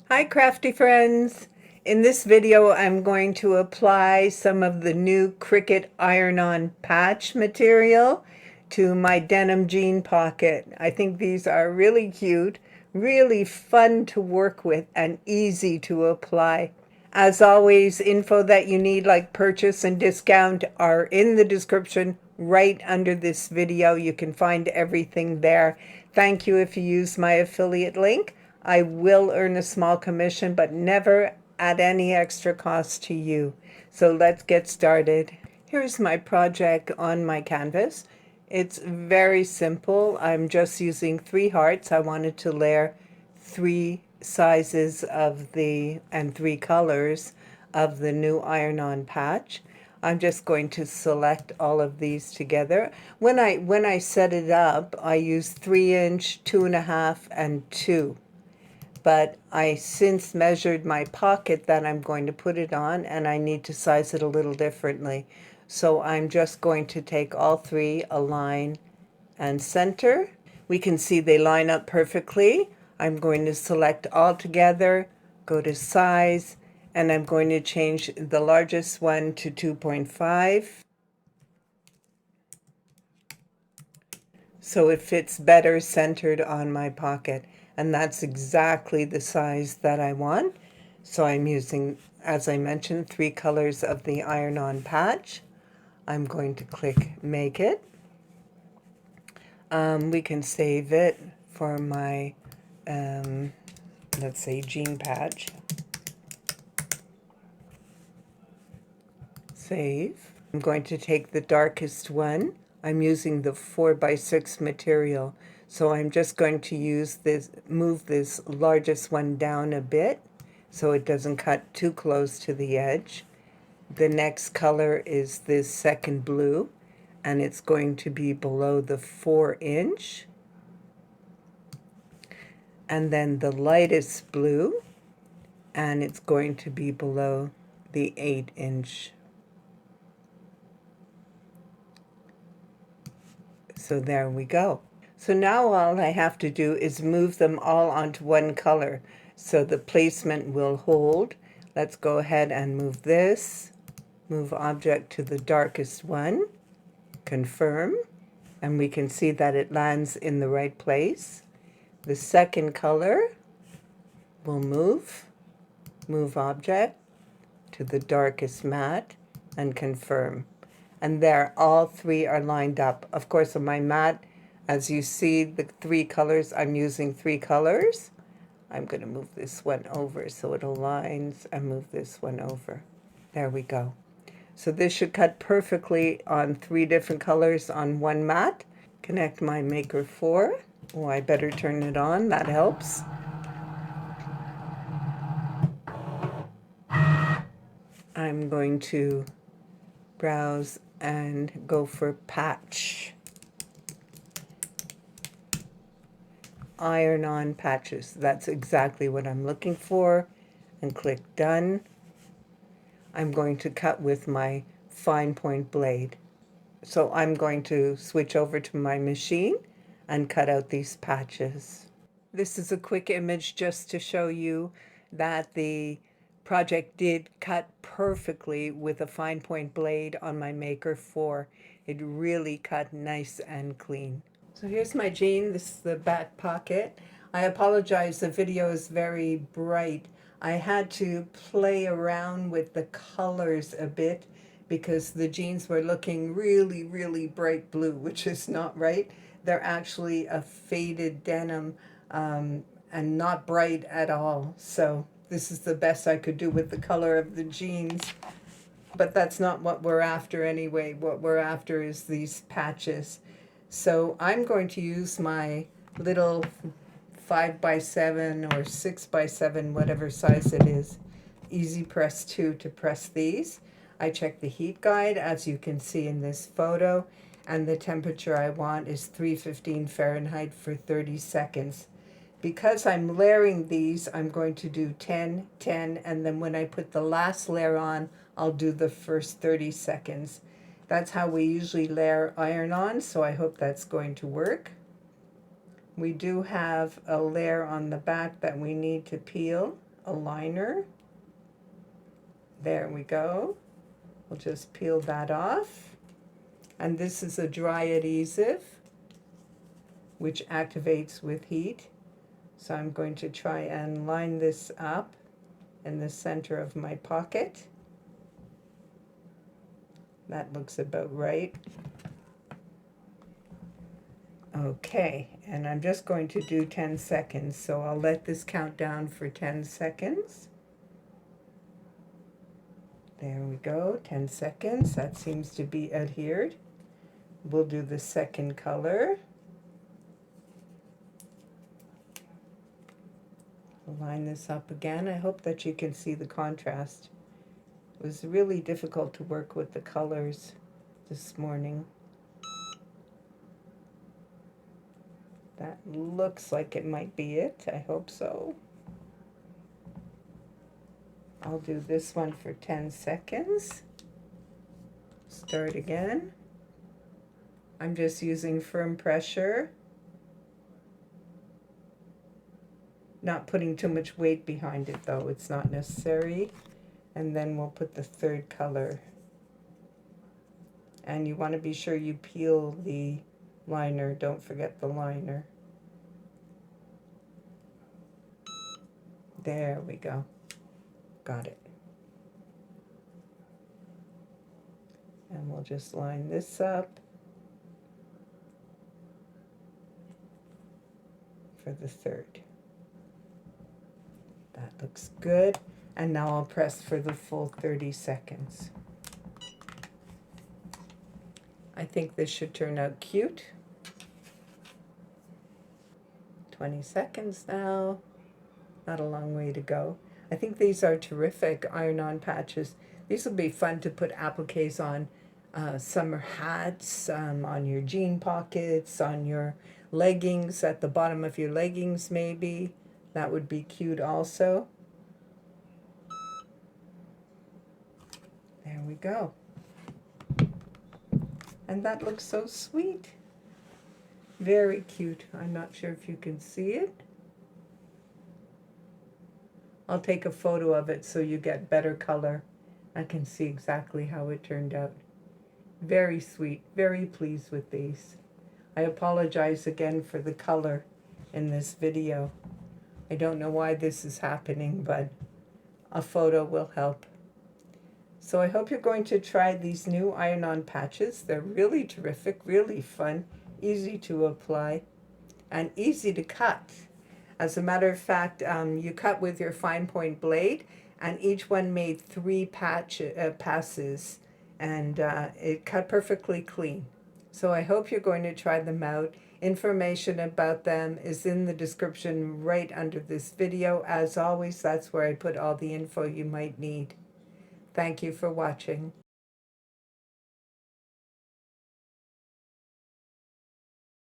Hi crafty friends! In this video I'm going to apply some of the new Cricut iron-on patch material to my denim jean pocket. I think these are really cute, really fun to work with, and easy to apply. As always, info that you need like purchase and discount are in the description right under this video. You can find everything there. Thank you if you use my affiliate link. I will earn a small commission, but never at any extra cost to you. So let's get started. Here's my project on my canvas. It's very simple. I'm just using 3 hearts. I wanted to layer 3 sizes of and 3 colors of the new iron-on patch. I'm just going to select all of these together. When I set it up, I used 3-inch, 2.5, and 2. But I since measured my pocket that I'm going to put it on, and I need to size it a little differently. So I'm just going to take all 3, align, and center. We can see they line up perfectly. I'm going to select all together, go to size, and I'm going to change the largest one to 2.5. So it fits better centered on my pocket, and that's exactly the size that I want. So I'm using, as I mentioned, 3 colors of the iron-on patch. I'm going to click Make It. We can save it for my, let's say, jean patch. Save. I'm going to take the darkest one. I'm using the 4x6 material. So I'm just going to use this, move this largest one down a bit so it doesn't cut too close to the edge. The next color is this second blue, and it's going to be below the 4-inch. And then the lightest blue, and it's going to be below the 8-inch. So there we go. So now all I have to do is move them all onto one color so the placement will hold. Let's go ahead and move this. Move object to the darkest one. Confirm. And we can see that it lands in the right place. The second color will move. Move object to the darkest matte and confirm. And there, all 3 are lined up. Of course, on my mat, as you see, the 3 colors, I'm using 3 colors. I'm going to move this one over so it aligns and move this one over. There we go. So this should cut perfectly on 3 different colors on one mat. Connect my Maker 4. Oh, I better turn it on. That helps. I'm going to browse and go for patch. Iron-on patches. That's exactly what I'm looking for. And click Done. I'm going to cut with my fine point blade. So I'm going to switch over to my machine and cut out these patches. This is a quick image just to show you that the project did cut perfectly with a fine point blade on my Maker 4. It really cut nice and clean. So here's my jean. This is the back pocket. I apologize, the video is very bright. I had to play around with the colors a bit because the jeans were looking really, really bright blue, which is not right. They're actually a faded denim and not bright at all. So this is the best I could do with the color of the jeans. But that's not what we're after anyway. What we're after is these patches. So I'm going to use my little 5x7 or 6x7, whatever size it is, Easy Press 2 to press these. I check the heat guide, as you can see in this photo, and the temperature I want is 315 Fahrenheit for 30 seconds. Because I'm layering these, I'm going to do 10, 10, and then when I put the last layer on, I'll do the first 30 seconds. That's how we usually layer iron-on, so I hope that's going to work. We do have a layer on the back that we need to peel. a liner. There we go. We'll just peel that off. And this is a dry adhesive, which activates with heat. So I'm going to try and line this up in the center of my pocket. That looks about right. Okay, and I'm just going to do 10 seconds, so I'll let this count down for 10 seconds. There we go, 10 seconds. That seems to be adhered. We'll do the second color. Line this up again. I hope that you can see the contrast. It was really difficult to work with the colors this morning. That looks like it might be it. I hope so. I'll do this one for 10 seconds. Start again. I'm just using firm pressure. Not putting too much weight behind it though, it's not necessary. And then we'll put the third color. And you want to be sure you peel the liner, don't forget the liner. There we go. Got it. And we'll just line this up for the third. That looks good. And now I'll press for the full 30 seconds. I think this should turn out cute. 20 seconds now. Not a long way to go. I think these are terrific iron-on patches. These will be fun to put appliques on summer hats, on your jean pockets, on your leggings, at the bottom of your leggings maybe. That would be cute also. There we go. And that looks so sweet. Very cute. I'm not sure if you can see it. I'll take a photo of it so you get better color. I can see exactly how it turned out. Very sweet. Very pleased with these. I apologize again for the color in this video. I don't know why this is happening, but a photo will help. So I hope you're going to try these new iron-on patches. They're really terrific, really fun, easy to apply, and easy to cut. As a matter of fact, you cut with your fine point blade, and each one made 3 passes, and it cut perfectly clean. So I hope you're going to try them out. Information about them is in the description right under this video. As always, that's where I put all the info you might need. Thank you for watching.